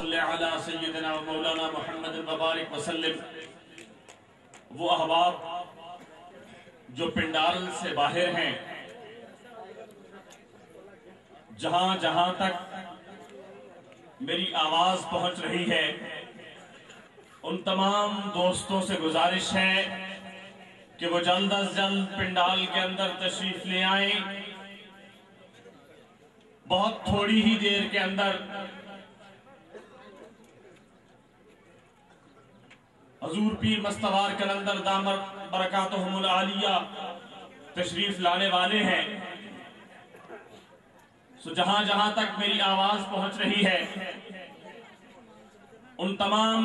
صل علی سیدنا و مولانا محمد وبارک وسلم۔ وہ احباب جو پنڈال سے باہر ہیں، جہاں جہاں تک میری آواز پہنچ رہی ہے، ان تمام دوستوں سے گزارش ہے کہ وہ جلد از جلد پنڈال کے اندر تشریف لے آئیں۔ بہت تھوڑی ہی دیر کے اندر حضور پیر مستوار کلندر دامت برکاتہم العالیہ تشریف لانے والے ہیں۔ سو جہاں جہاں تک میری آواز پہنچ رہی ہے، ان تمام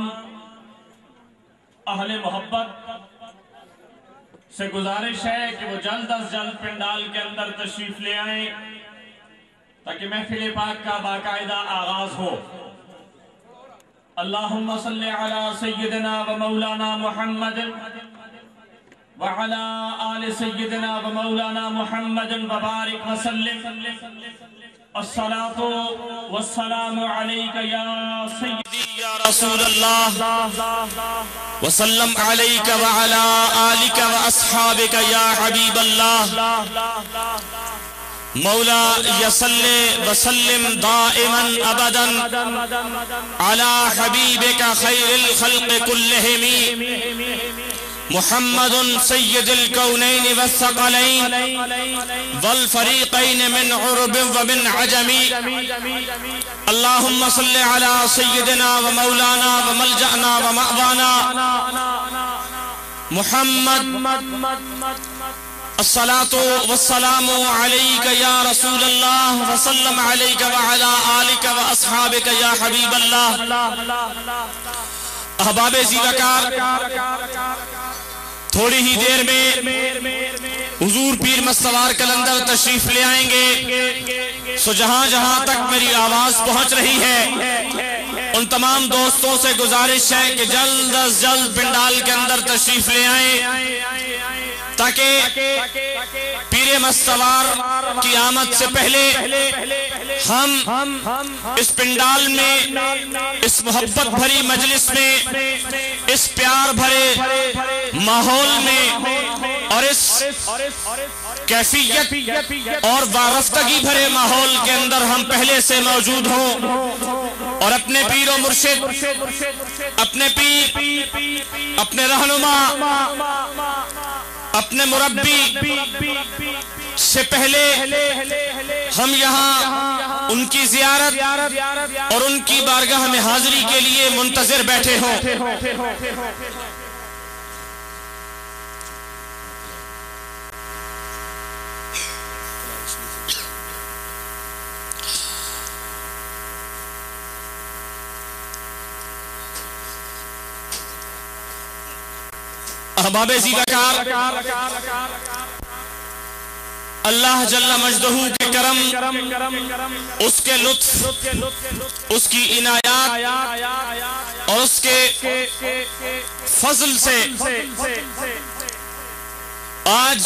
اہل محبت سے گزارش ہے کہ وہ جلد از جلد پنڈال کے اندر تشریف لے آئیں تاکہ محفل پاک کا باقاعدہ آغاز ہو۔ اللہم صلی علی سیدنا و مولانا محمد وعلی آل سیدنا و مولانا محمد وبارک وسلم۔ الصلاة والسلام علیک یا سیدی یا رسول اللہ، وسلم علیک وعلی آلک واصحابک یا حبیب اللہ۔ مولا یصلی وسلم دائما ابدا علی حبیبک خیر الخلق کلہم محمد سید الکونین والثقلین والفریقین من عرب ومن عجم۔ اللہم صلی علی سیدنا و مولانا و ملجأنا و مأوانا محمد۔ الصلاة والسلام علیک یا رسول اللہ، وسلم علیک وعلا آلک واصحابک یا حبیب اللہ۔ احباب زیوکار، تھوڑی ہی دیر میں حضور پیر مستوار کلندر تشریف لے آئیں گے۔ سو جہاں جہاں تک میری آواز پہنچ رہی ہے، ان تمام دوستوں سے گزارش ہے کہ جلد از جلد پنڈال کے اندر تشریف لے آئیں تاکہ پیر مستوار کی آمد سے پہلے ہم اس پنڈال میں، اس محبت بھری مجلس میں، اس پیار بھرے ماحول میں اور اس کیفیت اور وارفتگی بھرے ماحول کے اندر ہم پہلے سے موجود ہوں اور اپنے پیر و مرشد، اپنے پیر، اپنے رہنما، اپنے مربی سے پہلے ہم یہاں ان کی زیارت اور ان کی بارگاہ میں حاضری کے لیے منتظر بیٹھے ہوں۔ احباب زیوکار، اللہ جل مجدہ کے کرم، اس کے لطف، اس کی عنایات اور اس کے فضل سے آج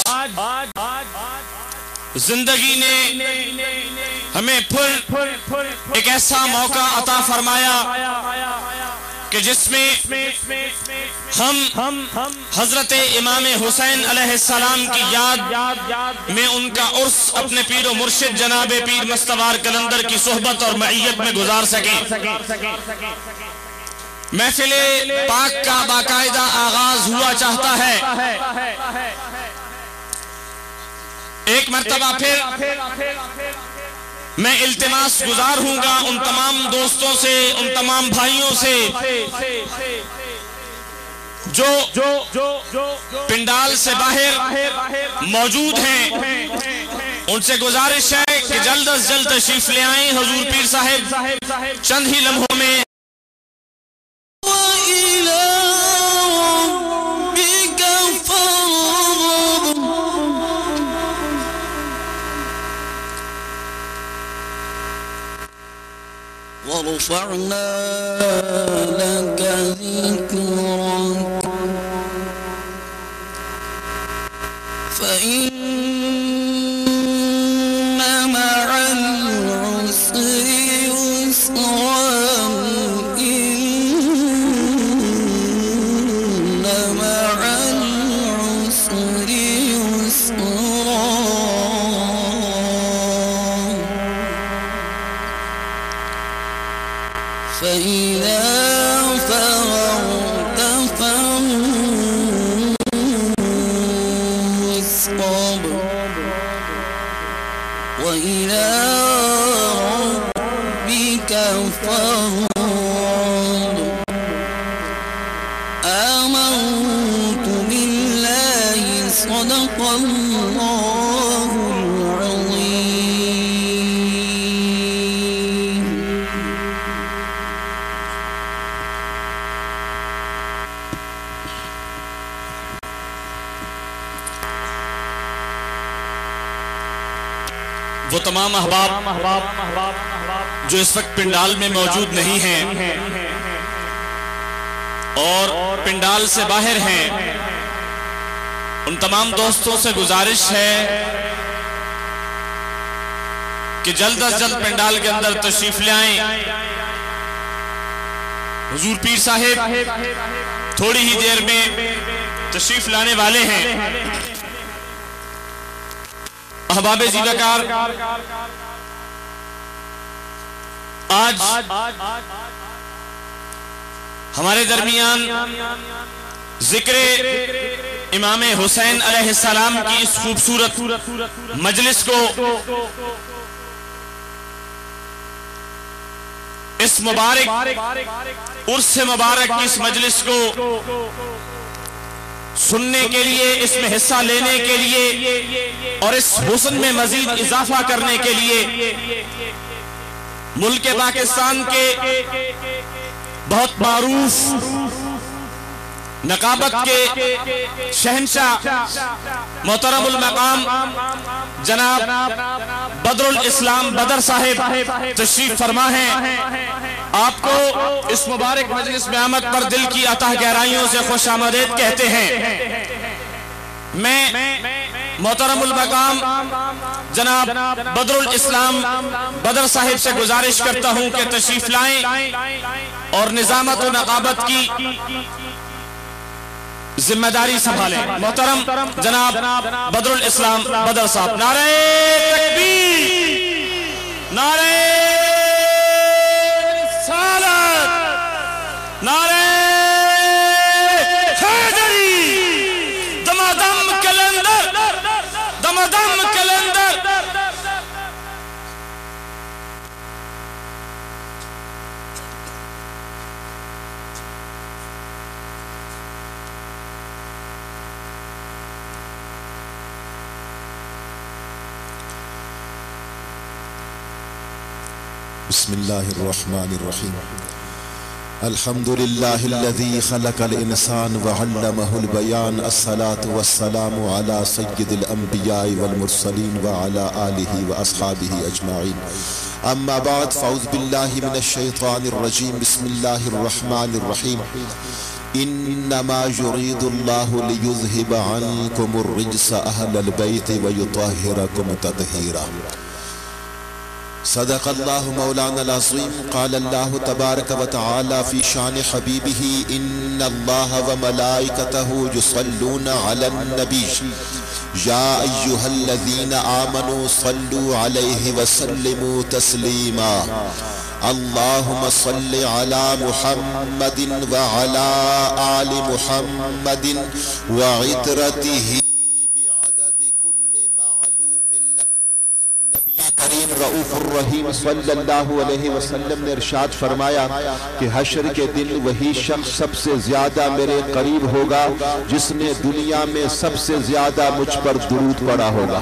زندگی نے ہمیں پھر ایک ایسا موقع عطا فرمایا کہ جس میں ہم حضرت امام حسین علیہ السلام کی یاد میں ان کا عرس اپنے پیر و مرشد جناب پیر مستوار کلندر کی صحبت اور معیت میں گزار سکیں۔ محفل پاک کا باقاعدہ آغاز ہوا چاہتا ہے۔ ایک مرتبہ پھر میں التماس گزار ہوں گا ان تمام دوستوں سے، ان تمام بھائیوں سے جو پنڈال سے باہر موجود ہیں، ان سے گزارش ہے کہ جلد از جلد تشریف لے آئیں۔ حضور پیر صاحب چند ہی لمحوں میں وَرَفَعْنَا لَكَ ذِكْرَكَ فَإِنَّ مَعَ الْعُسْرِ يُسْرًا فإذا فرغت فانصب وإلى ربك فارغب آمنت بالله صدق الله العظيم. وہ تمام احباب جو اس وقت پنڈال میں موجود نہیں ہیں اور پنڈال سے باہر ہیں، ان تمام دوستوں سے گزارش ہے کہ جلد از جلد پنڈال کے اندر تشریف لے آئیں. حضور پیر صاحب تھوڑی ہی دیر میں تشریف لانے والے ہیں. احباب زیبکار، آج ہمارے درمیان ذکر امام حسین علیہ السلام کی اس خوبصورت مجلس کو، اس مبارک عرس مبارک کی اس مجلس کو سننے کے لیے، اس میں حصہ لینے کے لیے اور اس حسن میں مزید اضافہ کرنے کے لیے ملک پاکستان کے بہت معروف نقابت کے شہنشاہ محترم المقام جناب بدر الاسلام بدر صاحب تشریف فرما ہیں. آپ کو اس مبارک مجلس میں آمد پر دل کی عطا گہرائیوں سے خوش آمدید کہتے ہیں. میں محترم المقام جناب بدر الاسلام بدر صاحب سے گزارش کرتا ہوں کہ تشریف لائیں اور نظامت و نقابت کی ذمہ داری سنبھالیں. محترم جناب بدر الاسلام بدر صاحب. نعرہ تکبیر، نعرہ رسالت، نعرہ حیدری، دمادم کلندر، دمادم کلندر. بسم الله الرحمن الرحيم. الحمد لله الذي خلق الإنسان وعلمه البيان. الصلاة والسلام على سيد الأنبياء والمرسلين وعلى آله وأصحابه أجمعين. أما بعد، فأعوذ بالله من الشيطان الرجيم. بسم الله الرحمن الرحيم. إنما يريد الله ليذهب عنكم الرجس أهل البيت ويطهركم تطهيرا. صدق الله مولانا العظيم. قال الله تبارك وتعالى في شان حبيبه: إن الله وملائكته يصلون على النبي يا أيها الذين آمنوا صلوا عليه وسلموا تسليما. اللهم صل على محمد وعلى آل محمد وعترته بعدد كل معلوم لك. نبی کریم رؤوف الرحیم صلی اللہ علیہ وسلم نے ارشاد فرمایا کہ حشر کے دن وہی شخص سب سے زیادہ میرے قریب ہوگا جس نے دنیا میں سب سے زیادہ مجھ پر درود پڑھا ہوگا.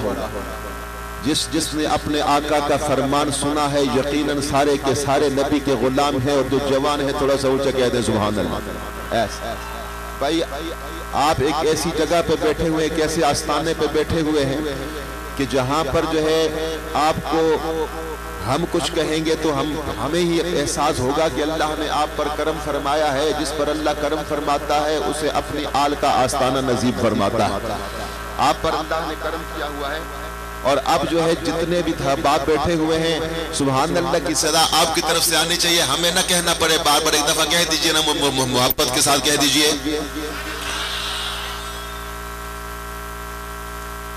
جس نے اپنے آقا کا فرمان سنا ہے یقیناً سارے کے سارے نبی کے غلام ہیں. اور جو جوان ہیں تھوڑا سا اونچا کہہ دیں سبحان اللہ. ایسا بھائی آپ ایک ایسی جگہ پہ بیٹھے ہوئے، ایک ایسے آستانے پہ بیٹھے ہوئے ہیں کہ جہاں پر جو ہے آپ کو ہم کچھ کہیں گے تو ہمیں ہی احساس ہوگا کہ اللہ نے آپ پر کرم فرمایا ہے. جس پر اللہ کرم فرماتا ہے اسے اپنی آل کا آستانہ نصیب فرماتا ہے. آپ پر اللہ نے کرم کیا ہوا ہے. اور اب جو ہے جتنے بھی باپ بیٹھے ہوئے ہیں سبحان اللہ کی صدا آپ کی طرف سے آنی چاہیے. ہمیں نہ کہنا پڑے بار بار، ایک دفعہ کہہ دیجئے نا، محبت کے ساتھ کہہ دیجئے.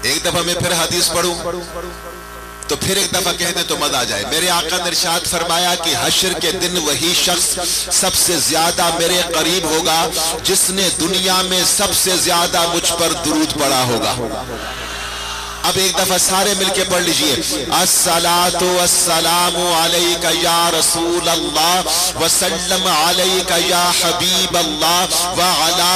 ایک دفعہ میں پھر حدیث پڑھوں. تو پھر ایک دفعہ کہہ دیں تو مزہ آ جائے. میرے آقا نے ارشاد فرمایا کہ حشر کے دن وہی شخص سب سے زیادہ میرے قریب ہوگا جس نے دنیا میں سب سے زیادہ مجھ پر درود پڑھا ہوگا. اب ایک دفعہ سارے مل کے پڑھ لیجئے. الصلاۃ والسلام علیک یا رسول اللہ وسلم علیک یا حبیب اللہ وعلی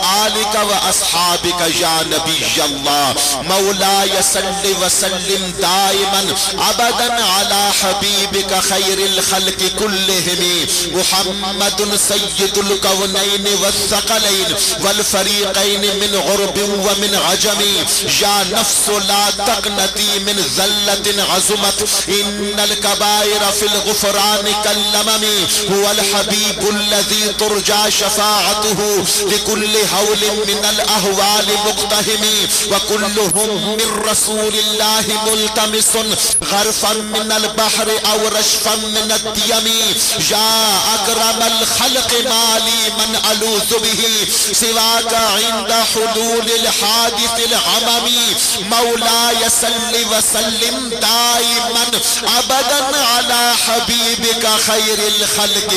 آلک واصحابک یا نبی اللہ مولاي صل وسلم دائما ابدا علی حبیبک خیر الخلق كلهم محمد سید الکونین والثقلین والفریقین من غرب ومن عجم یا نفس لا تقنطی من ذلت عظمت ان الكبائر في الغفران كاللمم هو الحبيب الذي ترجى شفاعته لكل هول من الاهوال مقتهم وكلهم من رسول الله ملتمس غرفا من البحر او رشفا من الديم يا اكرم الخلق ما لي من الوذ به سواك عند حلول الحادث العمم مولاي صل وسلم دائما ابدا على حبيبك خير الخلق.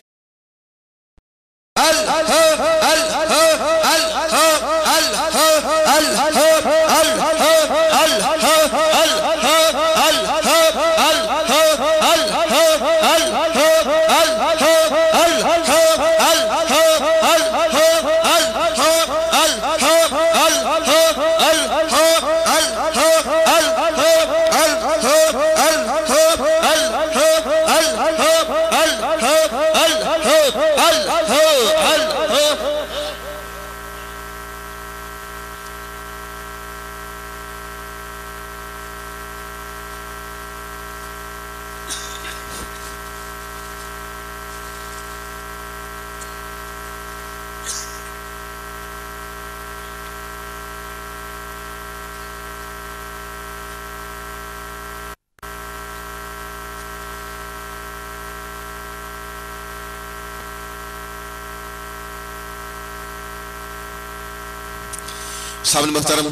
سامنے محترم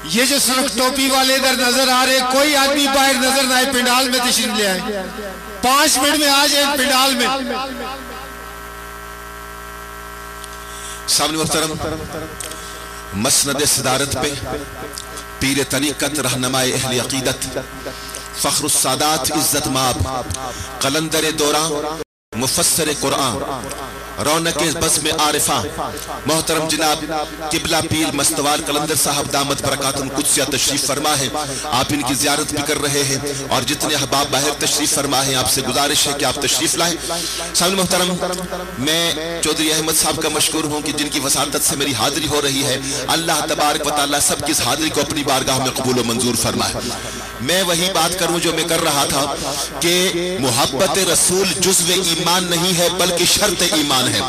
یہ جو سرخ ٹوپی والے ادھر نظر آ رہے کوئی آدمی باہر نظر نہ آئے پنڈال میں تشریف لے آئے 5 منٹ میں آ جائے پنڈال میں. سامنے محترم مسند صدارت پہ پیر طریقت رہنمائے اہل عقیدت فخر السادات عزت ماب قلندر دوران مفسر قرآن رونق بزم عارفہ محترم جناب قبلہ پیر مستوال قلندر صاحب دامت برکات القدسیہ تشریف فرما ہے. آپ ان کی زیارت بھی کر رہے ہیں اور جتنے احباب باہر تشریف فرما ہیں آپ سے گزارش ہے کہ آپ تشریف لائیں. سامنے محترم میں چودھری احمد صاحب کا مشکور ہوں کہ جن کی وساطت سے میری حاضری ہو رہی ہے. اللہ تبارک و تعالیٰ سب کی اس حاضری کو اپنی بارگاہ میں قبول و منظور فرمائے. میں وہی بات کروں جو میں کر رہا تھا کہ محبت رسول جزو ایمان نہیں ہے بلکہ شرط ایمان ہے.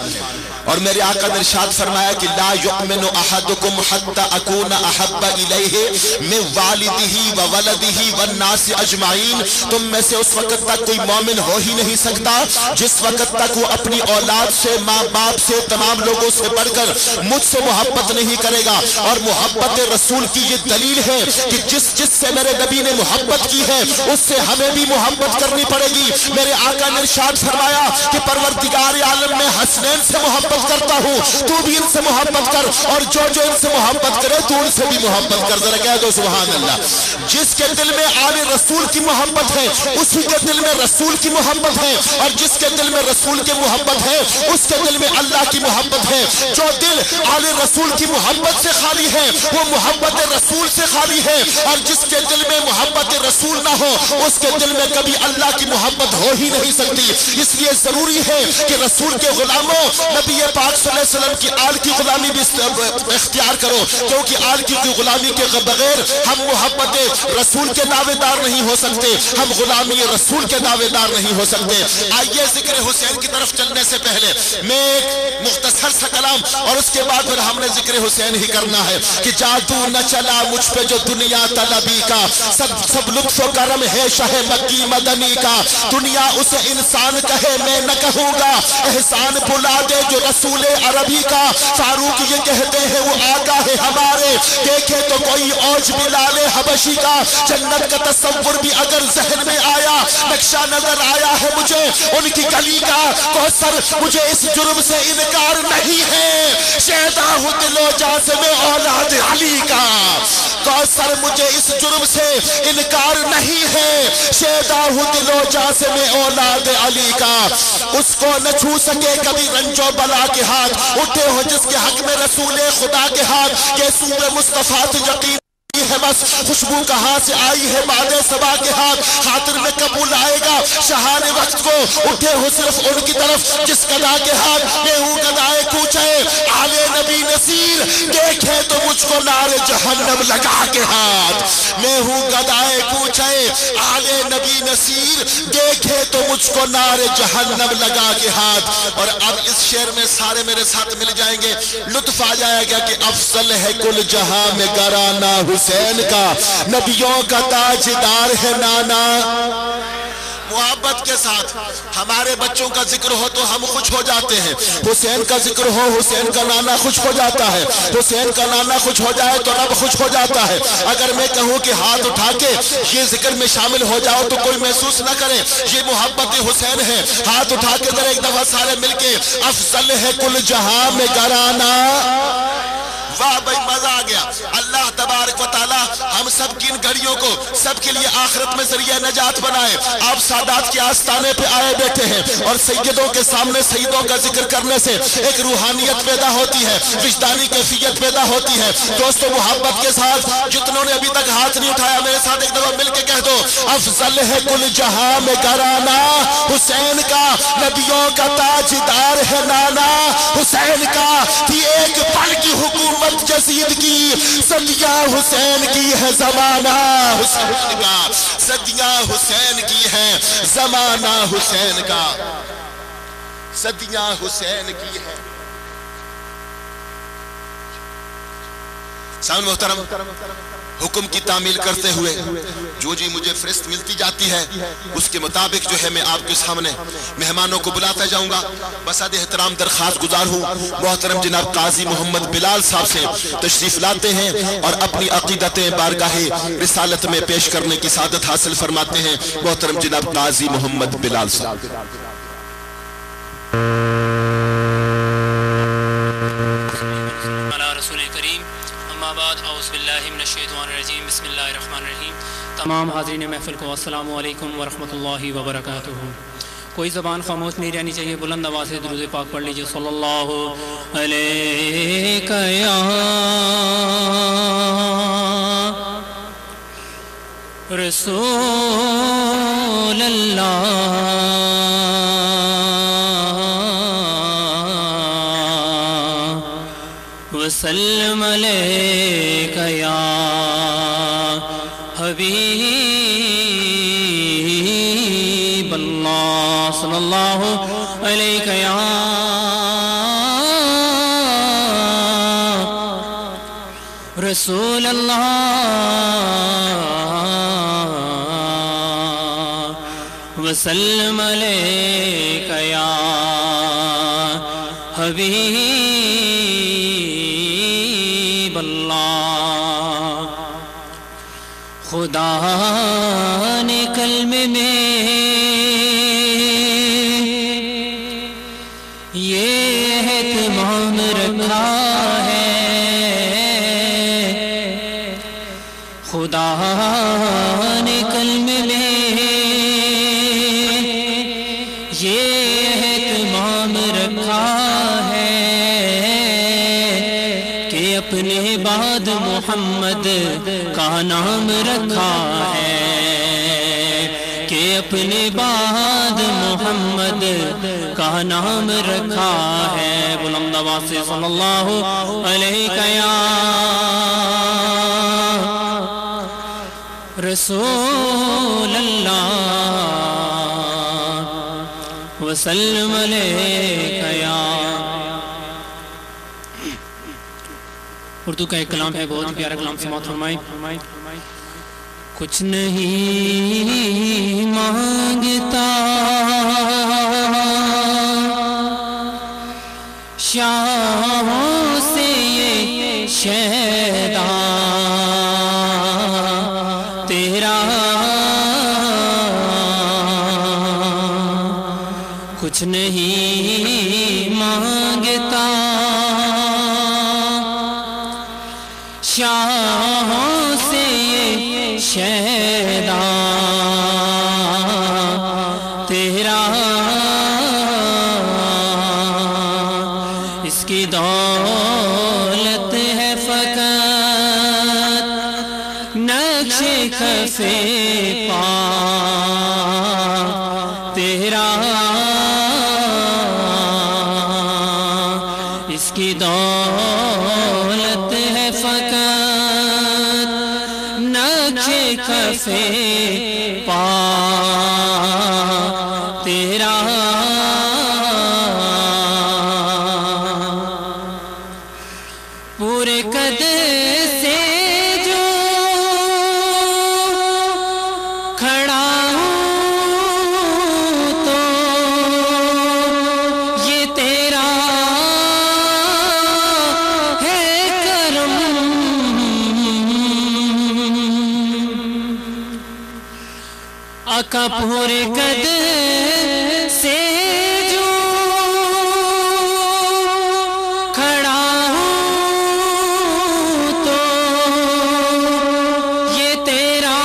اور میرے آقا نے ارشاد فرمایا کہ لا یؤمن احدکم حتی اکون احب الیہ من والدہ وولدہ والناس اجمعین. تم میں سے اس وقت تک کوئی مومن ہو ہی نہیں سکتا جس وقت تک وہ اپنی اولاد سے ماں باپ سے تمام لوگوں سے بڑھ کر مجھ سے محبت نہیں کرے گا. اور محبت رسول کی یہ دلیل ہے کہ جس سے میرے نبی نے محبت کی ہے اس سے ہمیں بھی محبت کرنی پڑے گی. میرے آقا نے ارشاد فرمایا کہ پروردگار عالم میں حسنین سے محبت کرتا ہوں تو بھی ان سے محبت کر اور جو ان سے محبت کرے تو ان سے بھی محبت کر. ذرا کہہ دو سبحان اللہ. جس کے دل میں آل رسول کی محبت ہے اسی کے دل میں رسول کی محبت ہے اور جس کے دل میں رسول کی محبت ہے اس کے دل میں اللہ کی محبت ہے. جو دل آل رسول کی محبت سے خالی ہے وہ محبت رسول سے خالی ہے اور جس کے دل میں محبت رسول نہ ہو اس کے دل میں کبھی اللہ کی محبت ہو ہی نہیں سکتی. اس لیے ضروری ہے کہ رسول کے غلاموں نبی نبی پاک صلی اللہ علیہ وسلم کی آل کی غلامی بھی اختیار کرو، کیونکہ آل کی غلامی کے بغیر ہم محبت رسول کے دعوے دار نہیں ہو سکتے، ہم غلامی رسول کے دعوے دار نہیں ہو سکتے۔ آئیے ذکر حسین کی طرف چلنے سے پہلے میں ایک مختصر سا کلام اور اس کے بعد پھر ہم نے ذکر حسین ہی کرنا ہے کہ جادو نہ چلا مجھ پہ جو دنیا طلبی کا، سب لطف و کرم ہے شاہ مکی مدنی کا، دنیا اسے انسان کہے میں نہ کہوں گا، احسان بلا دے جو رسول عربی کا، فاروق یہ کہتے ہیں وہ آقا ہے ہمارے، دیکھے تو کوئی اوج بلال حبشی کا، جنت کا تصور بھی اگر ذہن میں آیا، نقشہ نظر آیا ہے مجھے ان کی گلی کا، کوثر مجھے اس جرم سے انکار نہیں ہے، شہدا ہوں دل و جان سے میں اولاد علی کا، کوثر مجھے اس جرم سے انکار نہیں ہے، شہدا ہوں دل و جان سے میں اولاد علی کا، اس کو نہ چھو سکے کبھی رنج و بلا کے ہاتھ، اٹھے ہو جس کے حق میں رسول خدا کے ہاتھ، یہ سور مصطفیٰ یقین ہے بس، خوشبو کہاں سے آئی ہے باد صبا کے ہاتھ، خاطر میں قبول آئے گا شہان وقت کو، اٹھے ہو صرف ان کی طرف جس گدا کے ہاتھ، میں ہوں گدائے کوچے آل نبی نصیر، دیکھے تو مجھ کو نار جہنم لگا کے ہاتھ، میں ہوں گدائے کوچے آل نبی نصیر، دیکھے تو مجھ کو نار جہنم لگا کے ہاتھ۔ اور اب اس شعر میں سارے میرے ساتھ مل جائیں گے، لطف آ جائے گا کہ افضل ہے کل جہاں میں گرانا حسین کا، نبیوں کا تاجدار ہے نانا۔ محبت کے ساتھ ہمارے بچوں کا ذکر ہو تو ہم خوش ہو جاتے ہیں، حسین کا ذکر ہو حسین کا نانا خوش ہو جاتا ہے، حسین کا نانا خوش ہو جائے تو رب خوش ہو جاتا ہے۔ اگر میں کہوں کہ ہاتھ اٹھا کے یہ ذکر میں شامل ہو جاؤ تو کوئی محسوس نہ کرے یہ محبت حسین ہے، ہاتھ اٹھا کے ذرا ایک دفعہ سارے مل کے افضل ہے کل جہاں میں گرانا۔ واہ بھائی مزہ آ گیا۔ اللہ تبارک و تعالی ہم سب کی ان گھڑیوں کو سب کے لیے آخرت میں ذریعہ نجات بنائے۔ آپ سادات کے آستانے پہ آئے بیٹھے ہیں اور سیدوں کے سامنے سیدوں کا ذکر کرنے سے ایک روحانیت پیدا ہوتی ہے، وجدانی کیفیت پیدا ہوتی ہے۔ دوستو محبت کے ساتھ جتنوں نے ابھی تک ہاتھ نہیں اٹھایا میرے ساتھ ایک دفعہ مل کے کہہ دو افضل ہے کل جہاں میں گرانا حسین کا، نبیوں کا تاجدار ہے نانا حسین کا، تھی ایک پل کی حکومت جسید کی، صدیاں حسین کی ہے زمانہ حسین کا، صدیاں حسین کی ہے زمانہ حسین کا، صدیاں حسین کی ہے۔ سامن محترم حکم کی تعمیل کرتے ہوئے جو جی مجھے فرست ملتی جاتی ہے اس کے مطابق جو ہے میں آپ کے سامنے مہمانوں کو بلاتا جاؤں گا۔ بساد احترام درخواست گزار ہوں محترم جناب قاضی محمد بلال صاحب سے تشریف لاتے ہیں اور اپنی عقیدت بارگاہ رسالت میں پیش کرنے کی سعادت حاصل فرماتے ہیں محترم جناب قاضی محمد بلال صاحب۔ بسم اللہ الرحمن الرحیم۔ تمام حاضرین محفل کو السلام علیکم ورحمۃ اللہ وبرکاتہ۔ کوئی زبان خاموش نہیں رہنی چاہیے، بلند آواز سے درود پاک پڑھ لیجئے۔ صلی اللہ علیہ یا رسول اللہ وسلم علیک یا حبیب اللہ، صلی اللہ علیہ یا رسول اللہ وسلم علیک یا حبیب اللہ۔ خدا نے کلمے میں یہ اہتمام رکھا ہے، خدا نے کلمے میں یہ اہتمام رکھا ہے کہ اپنے بعد محمد کا نام رکھا ہے، کہ اپنے بعد محمد کا نام رکھا ہے بلند آواز سے صلی اللہ علیہ یا رسول اللہ وسلم علیہ یا اردو کا ایک کلام ہے بہت پیارا کلام سماعت فرمائیں کچھ نہیں مانگتا شاہوں سے یہ شیدا تیرا کچھ نہیں مانگتا شاہوں سے یہ شیدا تیرا اس کی دولت ہے فقط نقش کفِ پا تیرا اس کی دولت ہے فقط نقش کفِ پا تیرا پورے قد سے جو کھڑا ہوں تو یہ تیرا ہے کرم آقا پورے قد سے جو کھڑا ہوں تو یہ تیرا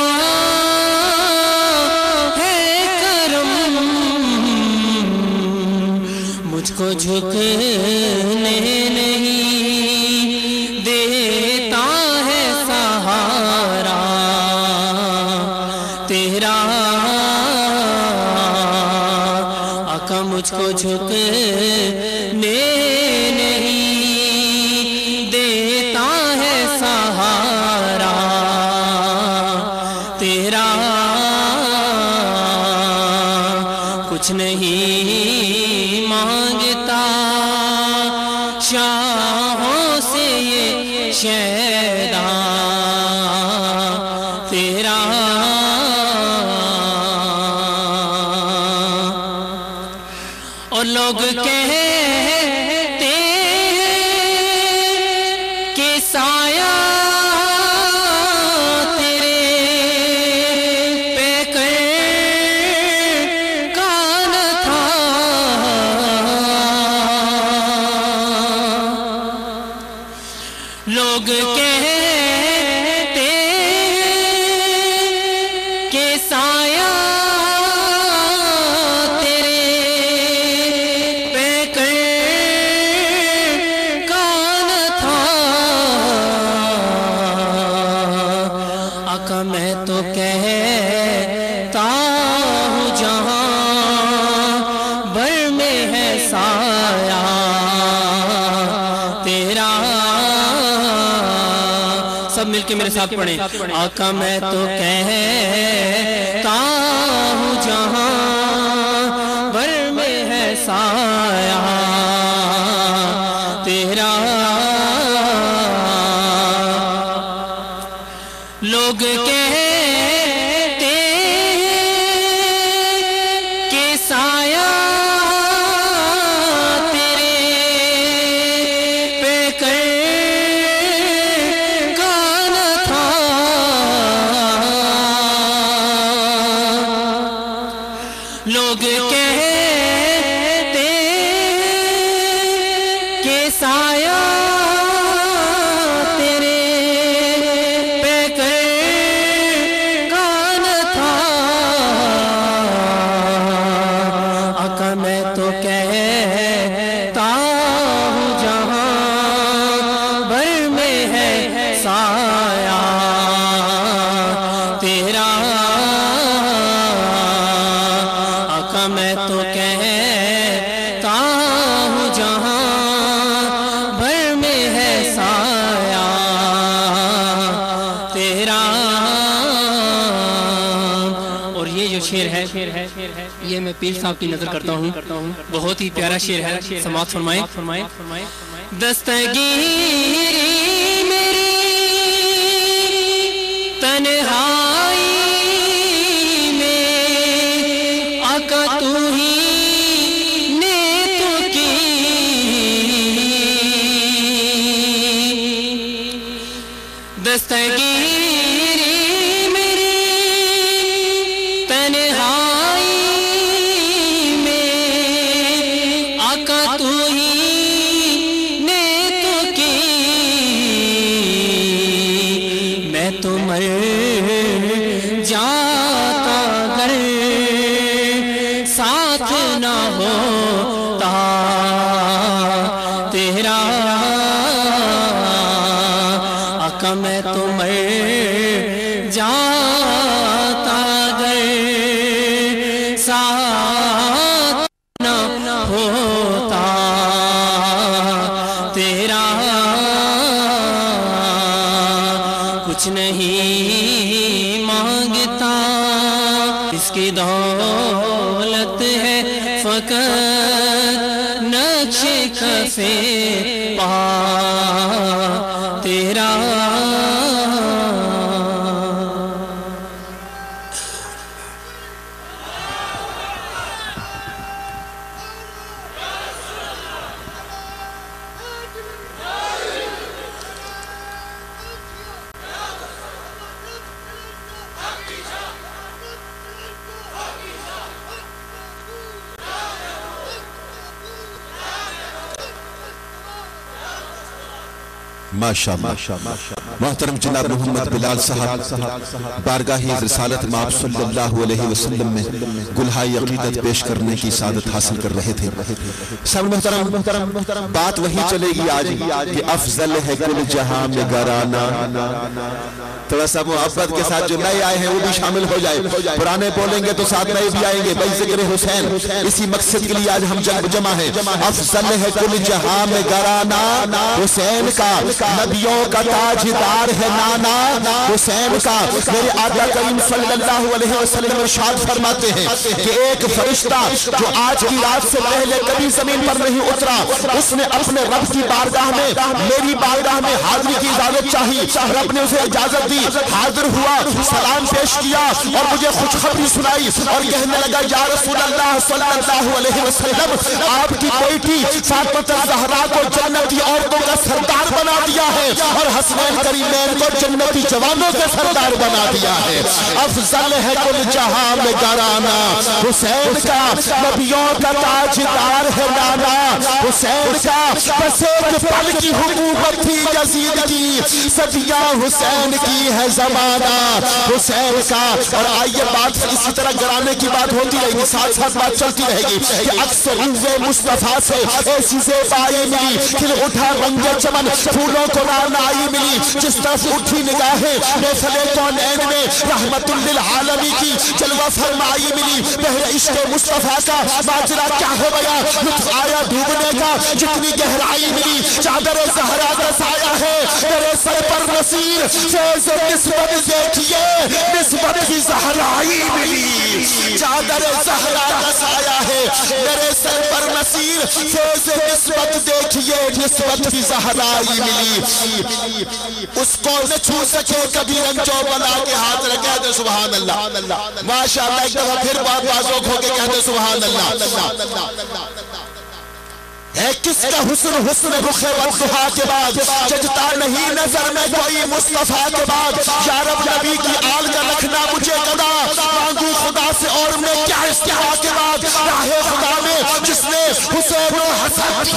ہے کرم مجھ کو جھکنے نہیں دیتا ہے سہارا تیرا آقا مجھ کو جھکنے نہیں دیتا ہے سہارا تیرا کچھ نہیں مانگتا شاہوں سے یہ شیدا تیرا اور لوگ کہتے کہ سایہ تیرے پیکر کا نہ تھا لوگ کہتے کہ سایہ میں تو کہتا ہوں جہاں بھر میں ہے سایہ تیرا سب مل کے میرے ساتھ پڑھیں آقا میں تو کہتا ہوں جہاں بھر میں ہے سایہ تیرا لوگ کہتے کہ سایہ تیرے پیکر کا نہ تھا لوگ کہتے کہ سایہ تیرے پیکر تیرا. اور یہ جو شعر ہے یہ میں پیر صاحب کی نظر کرتا ہوں, بہت ہی پیارا شعر ہے, سماعت فرمائیں. دستگیری میری تنہائی میں آقا تو ہی نے تو کی, دستگیری میری تنہائی میں آقا تو ہی نے تو کی. میں تو مر جاتا گر ساتھ نہ ہوتا تیرا. آقا میں تو مر جاتا گر ساتھ نہ ہوتا تیرا. کچھ نہیں مانگتا اس کی دولت ہے فقط نقش کف پا تیرا. ماشاءاللہ. محترم جناب محمد بلال صاحب بارگاہ رسالت مآب صلی اللہ علیہ وسلم میں گلہائے عقیدت پیش کرنے کی سعادت حاصل کر رہے تھے. سب محترم بات وہی چلے گی آج کہ افضل ہے کل جہاں میں گرانا. تھوڑا سا محبت کے ساتھ جو نئے آئے ہیں وہ بھی شامل ہو جائے, پرانے بولیں گے تو ساتھ نئے بھی آئیں گے. بھائی ذکر حسین, اسی مقصد کے لیے آج ہم جمع ہیں. افضل ہے کل جہاں میں گرانا, حسین کا نبیوں کا تاجدار ہے نانا. حسین کا میرے آقا کریم صلی اللہ علیہ وسلم ارشاد فرماتے ہیں کہ ایک فرشتہ جو آج کی رات سے پہلے کبھی زمین پر نہیں اترا, اس نے اپنے رب کی بارگاہ میں میری بارگاہ میں حاضری کی اجازت چاہی. رب نے اسے اجازت دی, حاضر ہوا, سلام پیش کیا اور مجھے خوشخبری سنائی اور کہنے لگا یا رسول اللہ صلی اللہ علیہ وسلم, آپ کی بیٹی فاطمہ الزہرا کو جنتی عورتوں کا سردار بنا دیا ہے اور حسنین کریمین کو جنتی جوانوں کے سردار بنا دیا ہے. افضل ہے کل جہاں میں گرانا, حسین کا نبیوں کا تاجدار ہے نانا. حسین کا بس ایک پل کی حکومت تھی یزید کی, صدیاں حسین کی ہے زمانہ. حسین کا اور آئیے بات اسی طرح گرانے کی بات ہوتی رہے گی, ساتھ ساتھ بات چلتی رہے گی کہ اکثر روح مصطفیٰ سے ایسی زیبائی ملی, کھل اٹھا رنگ چمن پھولوں کو نارنائی ملی. جس طرف اٹھی نگاہیں محفل کونین میں رحمت للعالمین کی جلوہ فرمائی ملی. بہر عشق مصطفیٰ کا ماجرا کیا ہو گیا, لطف آیا ڈوبنے کا جتنی گہرائی ملی. چادر زہرا کا سایہ ہے میرے سر پر نصیر, فیض نسبت دیکھیے نسبت کی زہرائی ملی. چادر زہرا کا سایہ ہے میرے سر پر نصیر, فیض نسبت دیکھیے نسبت کی زہرائی ملی. اس کو نہ چھو سکے کبھی رنجو بلا کے ہاتھ رکھے دے سبحان اللہ. ماشاءاللہ ایک دفعہ پھر بات بازوک ہو کے کہتے سبحان اللہ. ہے کس کا حسن حسن رخ والضحا کے بعد, ججتا نہیں نظر میں کوئی مصطفیٰ کے بعد. یا رب نبی کی آل کا رکھنا مجھے قدا, مانگو خدا سے اور میں کیا استعاء کے بعد. راہ خدا میں جس نے حسین و حسن